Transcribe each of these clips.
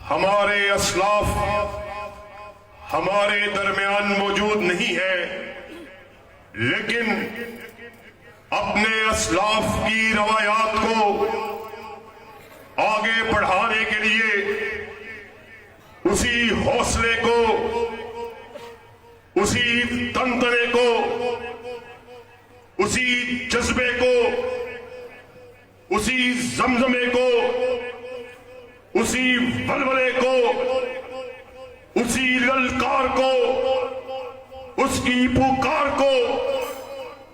ہمارے اسلاف ہمارے درمیان موجود نہیں ہے، لیکن اپنے اسلاف کی روایات کو آگے بڑھانے کے لیے اسی حوصلے کو، اسی تنتنے کو، اسی جذبے کو، اسی زمزمے کو، اسی ولولے کو، اسی للکار کو، اس کی پکار کو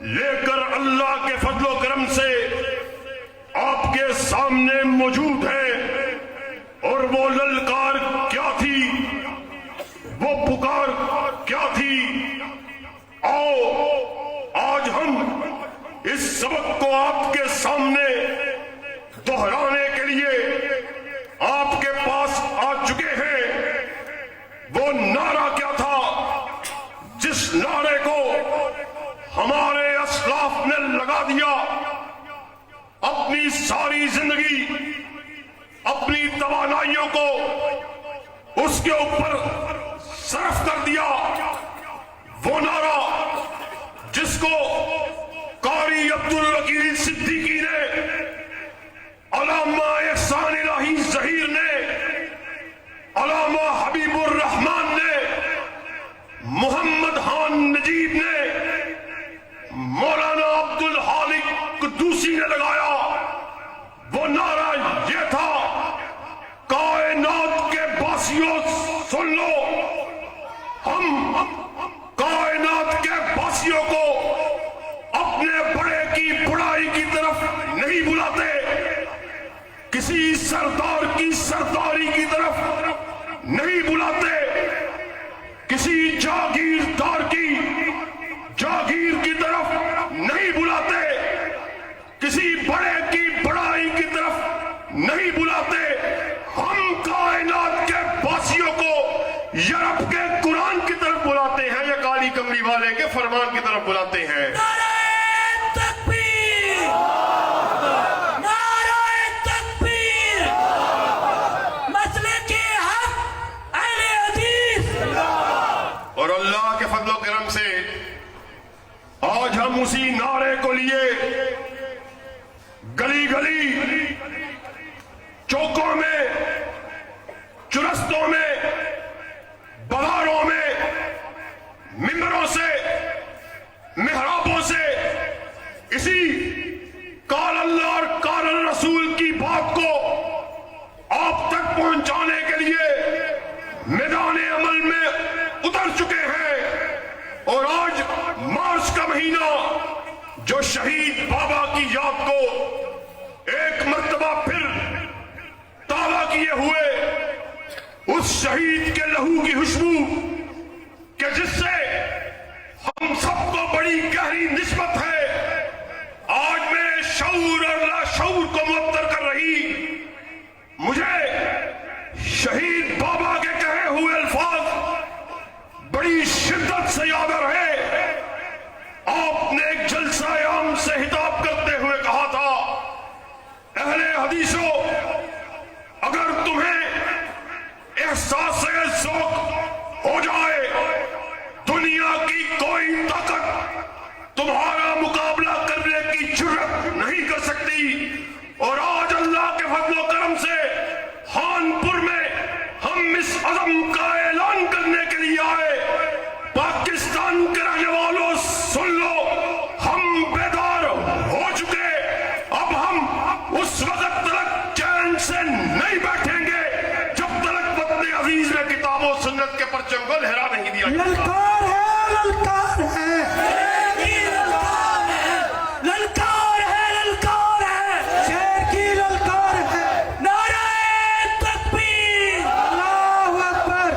لے کر اللہ کے فضل و کرم سے آپ کے سامنے موجود ہے۔ اور وہ للکار کیا تھی، وہ پکار کیا تھی؟ آؤ آج ہم اس سبق کو آپ کے سامنے دہرانے کے لیے آپ کے پاس آ چکے ہیں۔ وہ نعرہ کیا تھا جس نعرے کو ہمارے اسلاف نے لگا دیا، اپنی ساری زندگی، اپنی توانائیوں کو اس کے اوپر صرف کر دیا؟ وہ نعرہ جس کو قاری عبدالوکیل صدیقی نے، علامہ احسان الہی ظہیر نے، علامہ حبیب الرحمان نے، محمد خان نجیب نے، مولانا عبدالحالق قدوسی نے لگایا، وہ نعرہ یہ تھا: کائنات کے باسیوں سن لو، ہم کائنات کے باسیوں کو اپنے بڑے کی بڑائی کی طرف نہیں بلاتے، کسی سردار کی سرداری کی طرف نہیں بلاتے، کسی جاگیردار کی جاگیر کی طرف نہیں بلاتے، کسی بڑے کی بڑائی کی طرف نہیں بلاتے۔ ہم کائنات کے باسیوں کو یورپ کے قرآن کی طرف بلاتے ہیں، یا کالی کملی والے کے فرمان کی طرف بلاتے ہیں۔ اور اللہ کے فضل و کرم سے آج ہم اسی نعرے کو لیے گلی گلی، چوکوں میں، چرستوں میں، بازاروں میں، ممبروں سے، محرابوں سے اسی قال اللہ اور قال الرسول کی بات کو آپ تک پہنچانے کے لیے میدان عمل میں اتر چکے ہیں۔ اور آج مارچ کا مہینہ جو شہید بابا کی یاد کو ایک مرتبہ پھر تازہ کیے ہوئے، اس شہید کے لہو کی خوشبو کہ جس سے ہم سب کو بڑی گہری نسبت ہے، آج میرے شعور اور لا شعور کو معطر کر رہی، مجھے شہید بابا کے کہے ہوئے الفاظ بڑی شدت سے یاد آ رہے۔ آپ نے ایک جلسہ عام سے خطاب کرتے ہوئے کہا تھا: اہل حدیثوں، اگر تمہیں احساس ذوق ہو جائے، دنیا کی کوئی طاقت تمہارا مقابلہ کرنے کی جرأت نہیں کر سکتی۔ اور آج اللہ کے فضل و کرم سے خانپور میں ہم اس عزم کا اعلان کرنے کے لیے آئے۔ پاکستان کے رہنے والوں سن لو، ہم بیدار ہو چکے، اب ہم اس وقت تک چین سے نہیں بیٹھیں گے جب تک وطن عزیز میں کتاب و سنت کے پرچم کو لہرا نہیں دیا جائے۔ للکار ہے، للکار ہے، للکار ہے، للکار ہے، شیر کی للکار ہے، نعرہ تکبیر، اللہ اکبر۔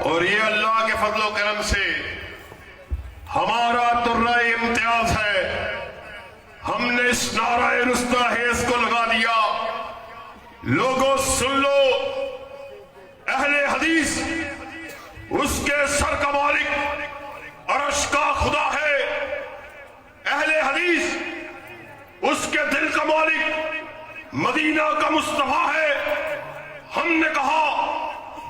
اور یہ اللہ کے فضل و کرم سے ہمارا درہ امتیاز ہے، ہم نے اس نعرہ رستاخیز کو لگا دیا۔ لوگوں سن لو، اہل حدیث اس کے سر کا مالک عرش کا خدا ہے، اہل حدیث اس کے دل کا مالک مدینہ کا مصطفیٰ ہے۔ ہم نے کہا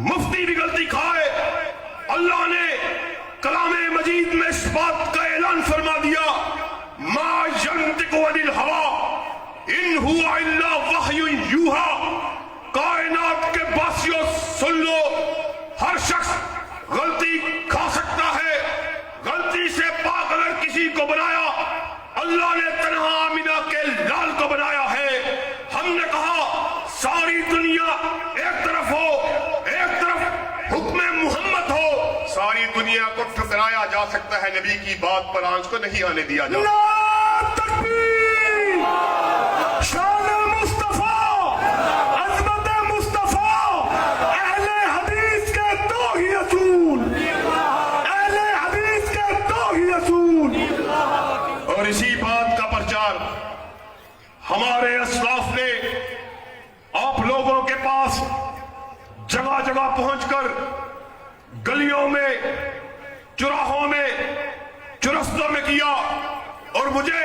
مفتی بھی غلطی کھائے. اللہ نے کلام مجید میں اس بات کا اعلان فرما دیا ما ینطق عن الہوی ان ہوا الا وحی یوحی. کائنات کے باسیوں سن لو, ہر شخص غلطی کھا سکتا ہے. غلطی سے پاک اگر کسی کو بنایا, اللہ نے تنہا آمینہ کے لال کو بنایا ہے. ہم نے کہا ساری دنیا ایک طرف ہو, ایک طرف حکم محمد ہو. ساری دنیا کو ٹھکرایا جا سکتا ہے, نبی کی بات پر آنچ کو نہیں آنے دیا جا سکتا. اللہ تکبیر, شان مصطفیٰ, عظمت مصطفیٰ. اہل حدیث کے دو ہی اصول, اہل حدیث کے دو ہی اصول. اور اسی بات کا پرچار ہمارے اسلاف نے آپ لوگوں کے پاس جگہ جگہ پہنچ کر گلیوں میں, چوراہوں میں, چرستوں میں کیا. اور مجھے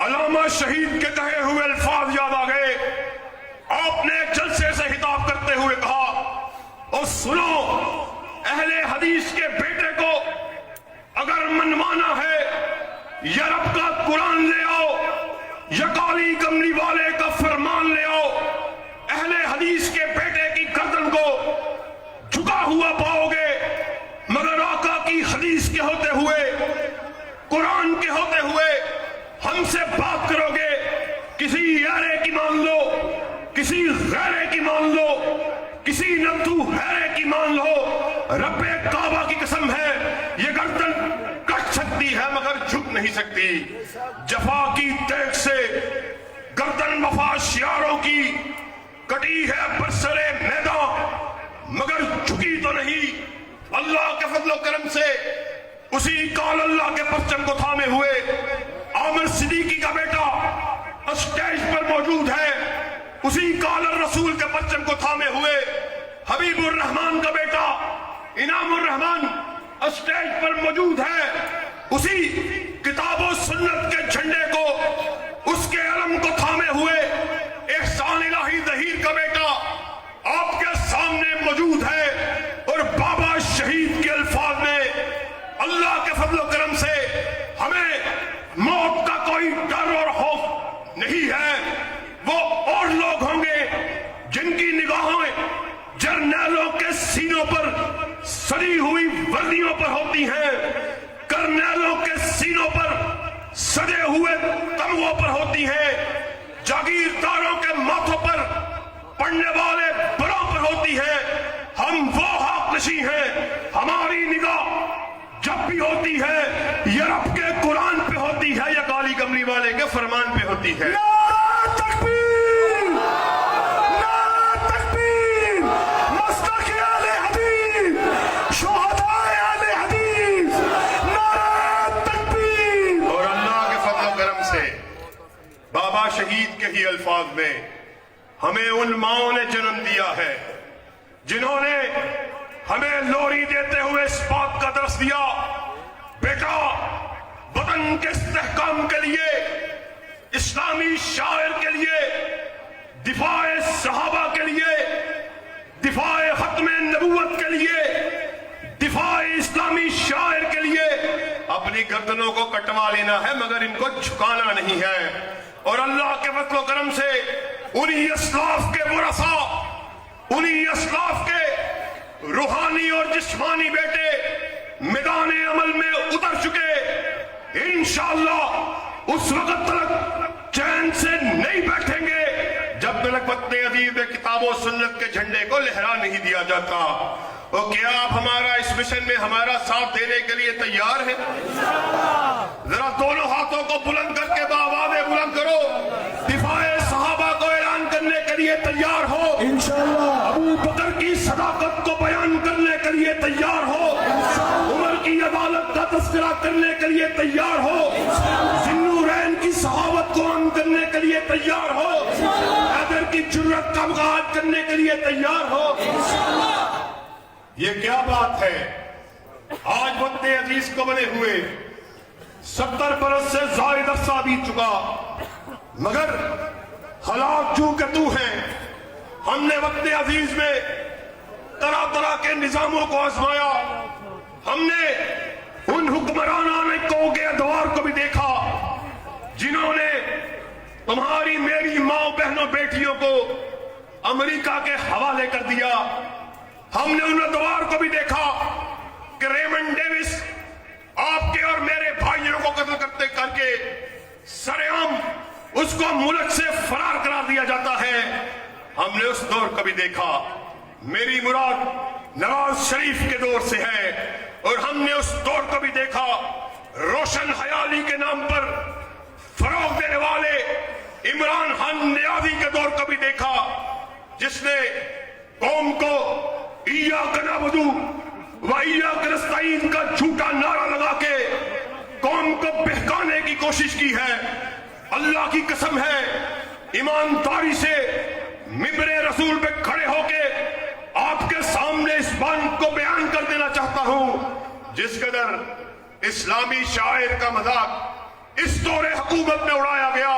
علامہ شہید کے کہے ہوئے الفاظ یاد آ گئے. آپ نے ایک جلسے سے خطاب کرتے ہوئے کہا, اور سنو, اہل حدیث کے بیٹے کو اگر منوانا ہے یا رب کا قرآن لے آؤ یا کالی کملی والے کا فرمان لے آؤ. اہل حدیث کے بیٹے کی گردن کو جھکا ہوا پاؤ گے, مگر آقا کی حدیث کے ہوتے ہوئے, قرآن کے ہوتے ہوئے ہم سے بات کرو گے, کسی یارے کی مان لو, کسی غیرے کی مان لو, کسی نبتو حیرے کی مان لو. رب کعبہ کی قسم ہے یہ گردن کٹ سکتی ہے مگر جھک نہیں سکتی. جفا کی تیغ سے گردن وفا شیاروں کی کٹی ہے برسرے میدان مگر جھکی تو نہیں. اللہ کے فضل و کرم سے اسی قال اللہ کے پرچم کو تھامے ہوئے عامر صدیقی کا بیٹا اسٹیج پر موجود ہے. اسی قال الرسول کے پرچم کو تھامے ہوئے حبیب الرحمان کا بیٹا انعام الرحمان اسٹیج پر موجود ہے. اسی کتاب و سنت کے جھنڈے کو, اس کے علم کو تھامے ہوئے احسان الہی ظہیر کا بیٹا آپ کے سامنے موجود ہے. اور بابا شہید کے الفاظ میں اللہ کے فضل و کرم سے ہمیں موت کا کوئی ڈر اور خوف نہیں ہے. وہ اور لوگ ہوں گے جن کی نگاہیں جرنیلوں کے سینوں پر سڑی ہوئی وردیوں پر ہوتی ہیں, کرنیلوں کے سینوں پر سجے ہوئے تمغوں پر ہوتی ہیں, جاگیرداروں کے ماتھوں پر پڑھنے والے بروں پر ہوتی ہیں. ہم وہ حق نشیں ہیں, ہماری نگاہ جب بھی ہوتی ہے یہ رب کے قرآن پہ ہوتی ہے یا کالی کملی والے کے فرمان پہ ہوتی ہے. نعرہ تکبیر, نعرہ تکبیر, مستق اہل حدیث, شہداء اہل حدیث, نعرہ تکبیر. اور اللہ کے فضل و کرم سے بابا شہید کے ہی الفاظ میں ہمیں ان ماؤں نے جنم دیا ہے جنہوں نے ہمیں لوری دیتے ہوئے اس بات کا درس دیا, بیٹا وطن کے استحکام کے لیے, اسلامی شاعر کے لیے, دفاع صحابہ کے لیے, دفاع ختم نبوت کے لیے, دفاع اسلامی شاعر کے لیے اپنی گردنوں کو کٹوا لینا ہے مگر ان کو جھکانا نہیں ہے. اور اللہ کے فضل و کرم سے انہی اسلاف کے ورثاء, انہی اسلاف کے روحانی اور جسمانی بیٹے میدان عمل میں اتر چکے. انشاءاللہ اس وقت تک چین سے نہیں بیٹھیں گے جب تک وطن عزیز میں کتاب و سنت کے جھنڈے کو لہرا نہیں دیا جاتا. اور کیا آپ ہمارا اس مشن میں ہمارا ساتھ دینے کے لیے تیار ہیں؟ ذرا دونوں ہاتھوں کو بلند کر کے باآواز بلند کرو, دفاع صحابہ کو اعلان کرنے کے لیے تیار ہو, انشاءاللہ ابو بکر کی صداقت کو بیان کرنے کے لیے تیار ہو, عمر کی عدالت کا تذکرہ کرنے کے لیے تیار ہو, ذوالنورین کی صحابت کو عام کرنے کے لیے تیار ہو, حیدر کی جرأت کا مقابلہ کرنے کے لیے تیار ہو. یہ کیا بات ہے, آج وطن عزیز کو بنے ہوئے 70 برس سے زائد عرصہ بیت چکا, مگر حالات جو کہ تو ہیں, ہم نے وقت عزیز میں طرح طرح کے نظاموں کو آزمایا. ہم نے ان حکمرانوں کے ادوار کو بھی دیکھا جنہوں نے تمہاری میری ماں بہنوں بیٹیوں کو امریکہ کے حوالے کر دیا. ہم نے ان ادوار کو بھی دیکھا کہ ریمنڈ ڈیوس آپ کے اور میرے بھائیوں کو قتل کرتے کر کے سرعام اس کو ملک سے فرار کرا دیا جاتا ہے. ہم نے اس دور کو بھی دیکھا. میری مراد نواز شریف کے دور سے ہے. اور ہم نے اس دور کو بھی دیکھا روشن خیالی کے نام پر فروغ دینے والے عمران خان نیازی کے دور کو بھی دیکھا جس نے قوم کو ایاک نعبد و ایاک نستعین کا جھوٹا نعرہ لگا کے قوم کو بہکانے کی کوشش کی ہے. اللہ کی قسم ہے ایمانداری سے ممبر رسول پہ کھڑے ہو کے آپ کے سامنے اس بات کو بیان کر دینا چاہتا ہوں جس قدر اسلامی شاعر کا مذاق اس دور حکومت میں اڑایا گیا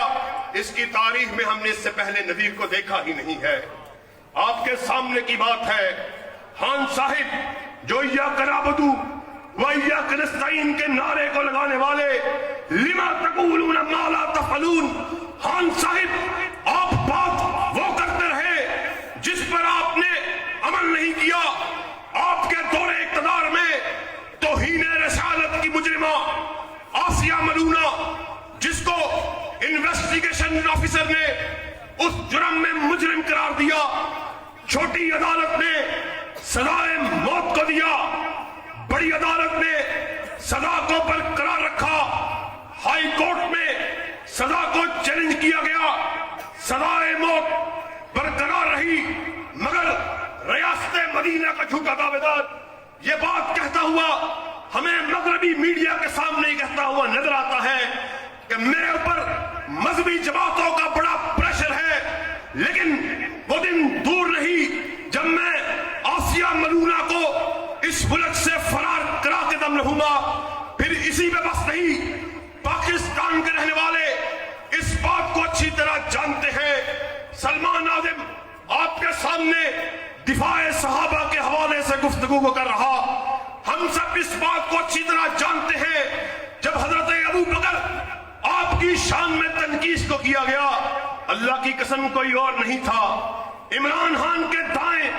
اس کی تاریخ میں ہم نے اس سے پہلے نظیر کو دیکھا ہی نہیں ہے. آپ کے سامنے کی بات ہے خان صاحب جو ایاک نعبد و ایاک نستعین کے نعرے کو لگانے والے لما تقولون ما لا تفعلون. خان صاحب آپ بات وہ کرتے رہے جس پر آپ نے عمل نہیں کیا. آپ کے دور اقتدار میں توہین رسالت کی مجرمہ آسیہ ملونہ جس کو انویسٹیگیشن آفیسر نے اس جرم میں مجرم قرار دیا چھوٹی عدالت نے سزائے موت کو دیا. بڑی عدالت نے سزا کو برقرار رکھا. ہائی کورٹ میں سزا کو چیلنج کیا گیا. سزائے موت برقرار رہی مگر ریاست مدینہ کا جھوٹا دعوے دار یہ بات کہتا ہوا ہمیں مغربی میڈیا کے سامنے ہی کہتا ہوا نظر آتا ہے کہ میرے اوپر مذہبی جماعتوں کا بڑا پریشر ہے. لیکن وہ دن دور نہیں جب میں آسیہ ملونہ کو اس ملک سے فرار کرا کے دم رہوں گا. پھر اسی پہ بس نہیں پاکستان کے رہنے والے اس بات کو اچھی طرح جانتے ہیں. سلمان ناظم آپ کے سامنے دفاع صحابہ کے حوالے سے گفتگو کو کر رہا. ہم سب اس بات کو اچھی طرح جانتے ہیں جب حضرت ابو بکر آپ کی شان میں تنقید کو کیا گیا اللہ کی قسم کوئی اور نہیں تھا. عمران خان کے دائیں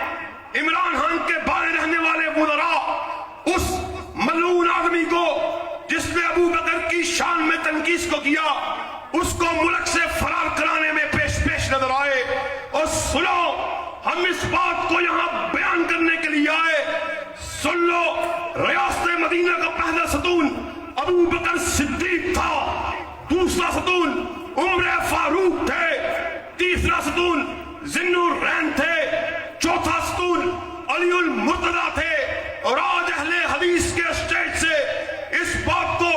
عمران خان کے بائیں رہنے والے وزراء اس ملعون آدمی کو جس نے ابو بکر کی شان میں تنقید کو کیا اس کو ملک سے فرار کرانے میں پیش نظر آئے. اور سنو ہم اس بات کو یہاں بیان کرنے کے لیے آئے. سن لو ریاست مدینہ کا پہلا ستون ابو بکر صدیق تھا. دوسرا ستون عمر فاروق تھے. تیسرا ستون ذی النورین تھے. چوتھا ستون علی المرتضیٰ تھے. اور آج اہل حدیث کے اسٹیج سے اس بات کو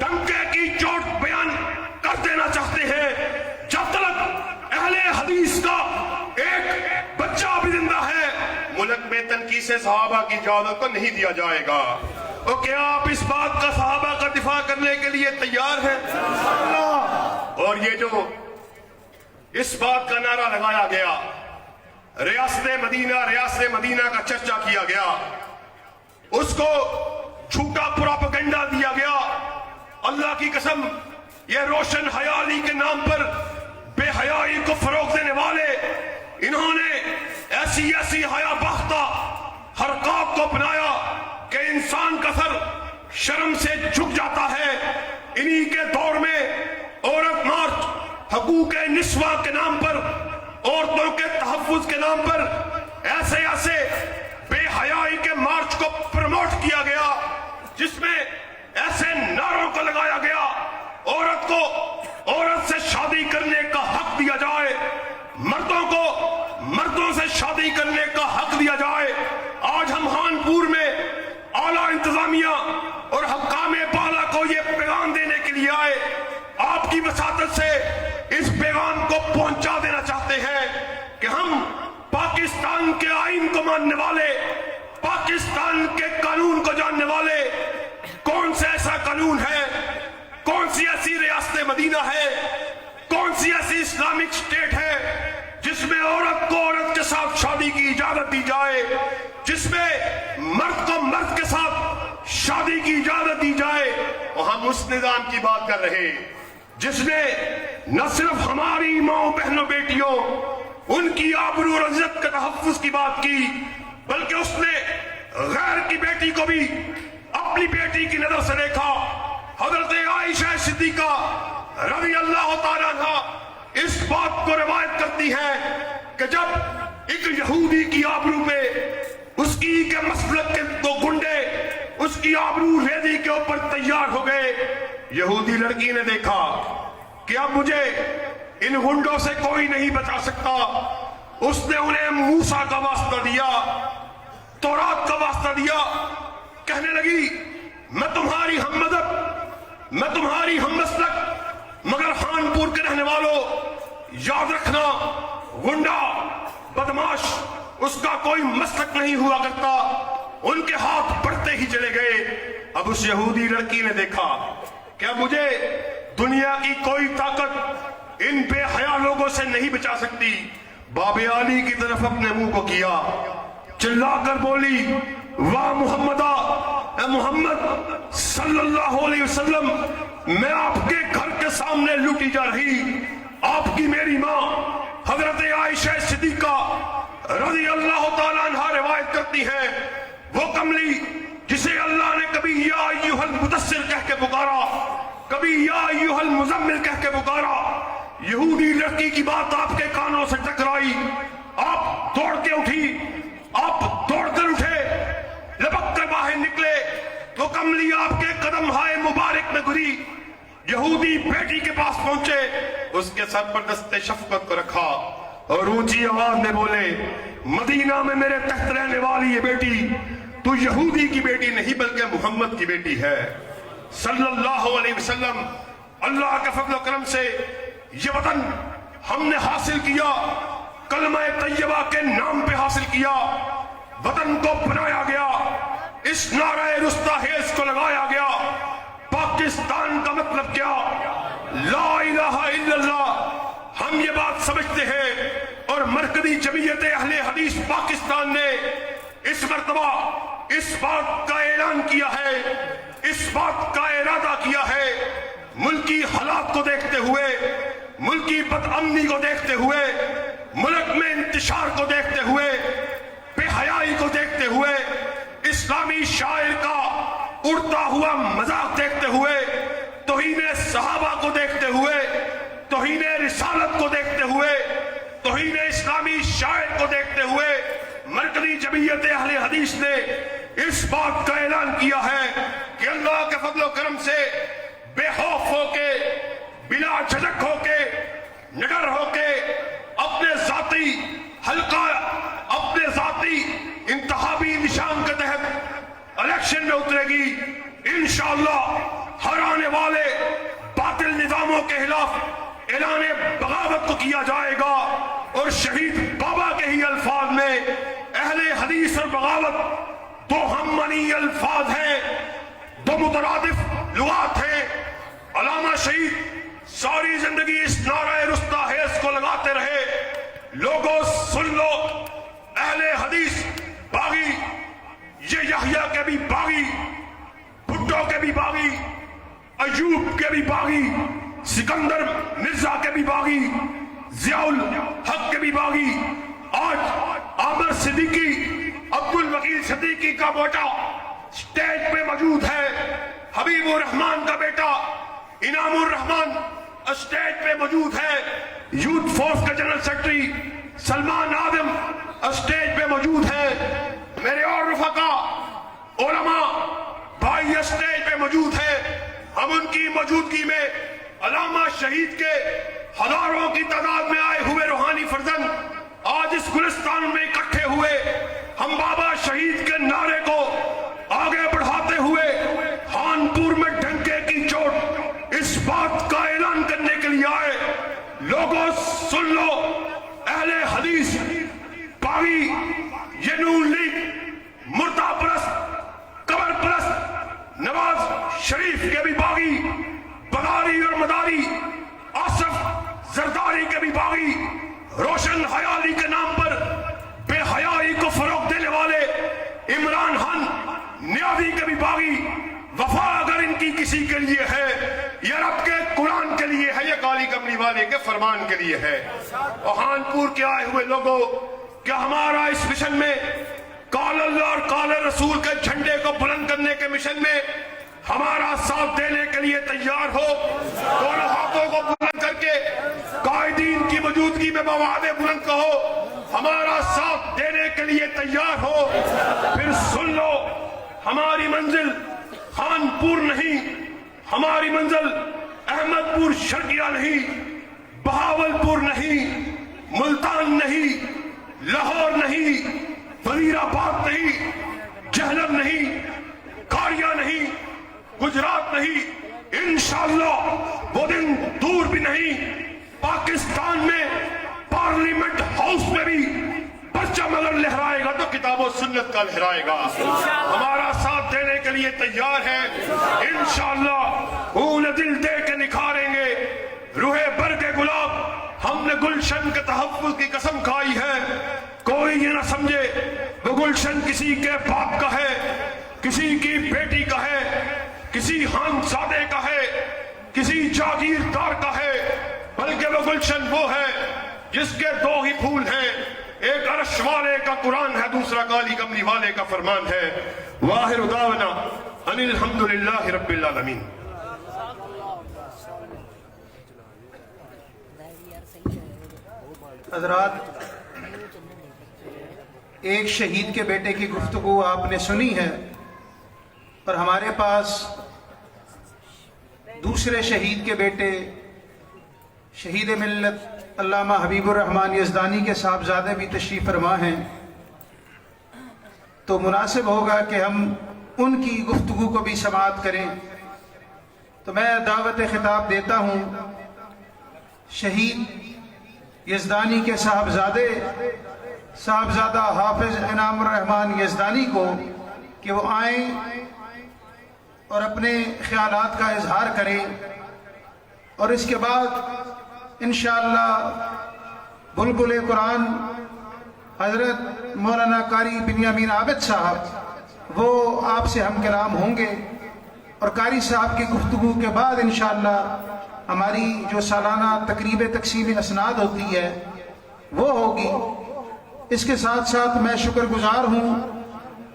ڈنکے کی چوٹ بیان کر دینا چاہتے ہیں جب تک اہل حدیث کا ایک بچہ بھی زندہ ہے ملک میں تنقید سے صحابہ کی اجازت کو نہیں دیا جائے گا. اور کیا آپ اس بات کا صحابہ کا دفاع کرنے کے لیے تیار ہیں؟ اور یہ جو اس بات کا نعرہ لگایا گیا ریاست مدینہ کا چرچا کیا گیا اس کو جھوٹا پروپیگنڈا دیا گیا. اللہ کی قسم یہ روشن خیالی کے نام پر بے حیائی کو فروغ دینے والے انہوں نے ایسی حیا باختہ حرکات کو اپنایا کہ انسان کا سر شرم سے جھک جاتا ہے. انہی کے دور میں عورت مارچ حقوق نسواں کے نام پر عورتوں کے تحفظ کے نام پر ایسے بے حیائی کے مارچ کو پروموٹ کیا گیا جس میں ایسے نعروں کو لگایا گیا عورت کو عورت سے شادی کرنے کا حق دیا جائے, مردوں کو مردوں سے شادی کرنے کا حق دیا جائے. آج ہم خانپور میں اعلیٰ انتظامیہ اور حکام بالا کو یہ پیغام دینے کے لیے آئے. آپ کی وساطت سے اس پیغام کو پہنچا دینا چاہتے ہیں کہ ہم پاکستان کے آئین کو ماننے والے, پاکستان کے قانون کو جاننے والے, کون سا ایسا قانون ہے, کون سی ایسی ریاست مدینہ ہے, کون سی ایسی اسلامک اسٹیٹ ہے جس میں عورت کو عورت کے ساتھ شادی کی اجازت دی جائے، جس میں مرد کو مرد کے ساتھ شادی کی اجازت دی جائے، وہ ہم اس نظام کی بات کر رہے ہیں جس نے نہ صرف ہماری ماں بہنوں بیٹیوں ان کی آبرو اور عزت کے تحفظ کی بات کی، بلکہ اس نے غیر کی بیٹی کو بھی اپنی بیٹی کی نظر سے دیکھا۔ حضرت عائشہ صدیقہ رضی اللہ تعالیٰ عنہا اس بات کو روایت کرتی ہے کہ جب ایک یہودی کی آبرو پہ اس کی کے مسلک کے دو گنڈے اس کی آبرو ریزی کے اوپر تیار ہو گئے، یہودی لڑکی نے دیکھا کہ اب مجھے ان گنڈوں سے کوئی نہیں بچا سکتا، اس نے انہیں موسیٰ کا واسطہ دیا، تورات کا واسطہ دیا، کہنے لگی میں تمہاری ہم مذہب، میں تمہاری ہم مسلک، مگر خانپور کے رہنے والوں یاد رکھنا گنڈا بدماش اس کا کوئی مسلک نہیں ہوا کرتا۔ ان کے ہاتھ بڑھتے ہی چلے گئے۔ اب اس یہودی لڑکی نے دیکھا کہ اب مجھے دنیا کی کوئی طاقت ان بے حیا لوگوں سے نہیں بچا سکتی۔ باب علی کی طرف اپنے منہ کو کیا، چلا کر بولی واہ محمدہ، اے محمد صلی اللہ علیہ وسلم، میں آپ کے گھر کے سامنے لوٹی جا رہی آپ کی میری ماں حضرت عائشہ صدیقہ رضی اللہ تعالیٰ عنہ روایت کرتی ہے، وہ کملی جسے اللہ نے کبھی یا ایھا المدثر کہہ کے پکارا، کبھی یا ایھا المزمل کہہ کے پکارا، یہودی لڑکی کی بات آپ کے کانوں سے ٹکرائی، آپ دوڑ کے اٹھی، آپ دوڑ کر اٹھے، لپک کر باہر نکلے، وہ کملی آپ کے قدم ہائے مبارک میں گری، یہودی بیٹی کے پاس پہنچے، اس کے سر پر دست شفقت کو رکھا اور اونچی آواز میں بولے مدینہ میں میرے تحت رہنے والی یہ بیٹی تو یہودی کی بیٹی نہیں بلکہ محمد کی بیٹی ہے صلی اللہ علیہ وسلم۔ اللہ کے فضل و کرم سے یہ وطن ہم نے حاصل کیا، کلمہ طیبہ کے نام پہ حاصل کیا، وطن کو بنایا گیا، اس نعرہ رستاخیز کو لگایا گیا۔ پاکستان کا مطلب کیا؟ لا الہ الا اللہ۔ ہم یہ بات سمجھتے ہیں اور مرکزی جمعیت اہل حدیث پاکستان نے اس مرتبہ اس بات کا اعلان کیا ہے، اس بات کا ارادہ کیا ہے، ملکی حالات کو دیکھتے ہوئے، ملکی بد امنی کو دیکھتے ہوئے، ملک میں انتشار کو دیکھتے ہوئے، بے حیائی کو دیکھتے ہوئے، اسلامی شاعر کا اڑتا ہوا مذاق دیکھتے ہوئے، توہین صحابہ کو دیکھتے ہوئے، توہین رسالت کو دیکھتے ہوئے، توہین اسلامی شاعر کو دیکھتے ہوئے، مرکزی جمعیت اہل حدیث نے اس بات کا اعلان کیا ہے کہ اللہ کے فضل و کرم سے بے خوف ہو کے، بلا جھجک ہو کے، نڈر ہو کے اپنے ذاتی حلقہ، اپنے ذاتی انتخابی نشان کے تحت الیکشن میں اترے گی۔ انشاءاللہ ہر آنے والے باطل نظاموں کے خلاف اعلان بغاوت کو کیا جائے گا، اور شہید بابا کے ہی الفاظ میں اہل حدیث اور بغاوت دو ہم معنی الفاظ ہیں، دو مترادف لغات ہیں۔ علامہ شہید ساری زندگی اس نعرہ رستاخیز کو لگاتے رہے، لوگوں سن لو، اہل حدیث باغی، یہ یحییٰ کے بھی باغی، بھٹو کے بھی باغی، ایوب کے بھی باغی، سکندر مرزا کے بھی باغی، ضیاء الحق کے بھی باغی، آج عامر صدیقی، عبد الوکیل صدیقی کا بیٹا سٹیج پہ موجود ہے، حبیب الرحمان کا بیٹا انعام الرحمان اسٹیج پہ موجود ہے، یوتھ فورس کا جنرل سیکرٹری سلمان آدم اسٹیج پہ موجود ہے، میرے اور رفقا علماء بھائی اسٹیج پہ موجود ہے۔ ہم ان کی موجودگی میں علامہ شہید کے ہزاروں کی تعداد میں آئے ہوئے روحانی فرزند آج اس گلستان میں اکٹھے ہوئے، ہم بابا شہید کے نعرے کو آگے بڑھاتے ہوئے خانپور میں ڈنکے کی چوٹ اس بات کا اعلان کرنے کے لیے آئے، لوگوں سن لو، اہل حدیث باغی، یہ نون لیگ مردہ پرست، قبر پرست، نواز شریف کے بھی باغی، بغاری اور مداری، آصف زرداری کے بھی باغی، روشن حیالی کے نام پر بے حیائی کو فروغ دینے والے عمران خان نیازی کے بھی باغی وفا اگر ان کی کسی کے لیے ہے یہ رب کے قرآن کے لیے ہے، یہ کالی کملی والے کے فرمان کے لیے ہے۔ اور خانپور کے آئے ہوئے لوگوں، کیا ہمارا اس مشن میں قال اللہ اور قال رسول کے جھنڈے کو بلند کرنے کے مشن میں ہمارا ساتھ دینے کے لیے تیار ہو؟ دونوں ہاتھوں کو بلند کر کے قائدین کی موجودگی میں مواد بلند کہو ہمارا ساتھ دینے کے لیے تیار ہو؟ پھر سن لو، ہماری منزل خانپور نہیں، ہماری منزل احمد پور شرقیہ نہیں، بہاول پور نہیں، ملتان نہیں، لاہور نہیں، وزیر آباد نہیں، جہلم نہیں، کاریا نہیں، گجرات نہیں، انشاءاللہ وہ دن دور بھی نہیں پاکستان میں پارلیمنٹ ہاؤس میں بھی پرچم اگر لہرائے گا تو کتاب و سنت کا لہرائے گا۔ ہمارا ساتھ دینے کے لیے تیار ہے، انشاءاللہ خون دل دے کے نکھاریں گے روح برگ گلاب۔ ہم نے گلشن کے تحفظ کی قسم کھائی ہے، کوئی یہ نہ سمجھے وہ گلشن کسی کے باپ کا ہے، کسی کی بیٹی کا ہے، کسی خانزادے کا ہے، کسی جاگیردار کا ہے، بلکہ وہ گلشن وہ ہے جس کے دو ہی پھول ہیں، ایک عرش والے کا قرآن ہے، دوسرا کالی کملی والے کا فرمان ہے۔ واخر دعوانا ان الحمدللہ رب العالمین۔ حضرات، ایک شہید کے بیٹے کی گفتگو آپ نے سنی ہے، اور ہمارے پاس دوسرے شہید کے بیٹے شہید ملت علامہ حبیب الرحمن یزدانی کے صاحبزادے بھی تشریف فرما ہیں، تو مناسب ہوگا کہ ہم ان کی گفتگو کو بھی سماعت کریں۔ تو میں دعوت خطاب دیتا ہوں شہید یزدانی کے صاحبزادہ حافظ انعام الرحمن یزدانی کو کہ وہ آئیں اور اپنے خیالات کا اظہار کریں، اور اس کے بعد انشاءاللہ بلبل قرآن حضرت مولانا قاری بنیامین عابد صاحب وہ آپ سے ہم کلام ہوں گے، اور قاری صاحب کی گفتگو کے بعد انشاءاللہ ہماری جو سالانہ تقریب تقسیم اسناد ہوتی ہے وہ ہوگی۔ اس کے ساتھ ساتھ میں شکر گزار ہوں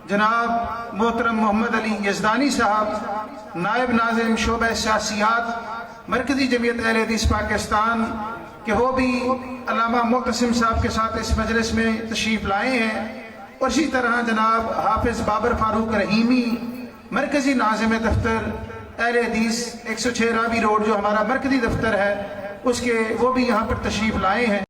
جناب محترم محمد علی یزدانی صاحب، نائب ناظم شعبہ سیاسیات مرکزی جمعیت اہل حدیث پاکستان، کہ وہ بھی علامہ معتصم صاحب کے ساتھ اس مجلس میں تشریف لائے ہیں، اور اسی طرح جناب حافظ بابر فاروق رحیمی مرکزی ناظم دفتر اہل حدیث 106 رابی روڈ جو ہمارا مرکزی دفتر ہے اس کے، وہ بھی یہاں پر تشریف لائے ہیں۔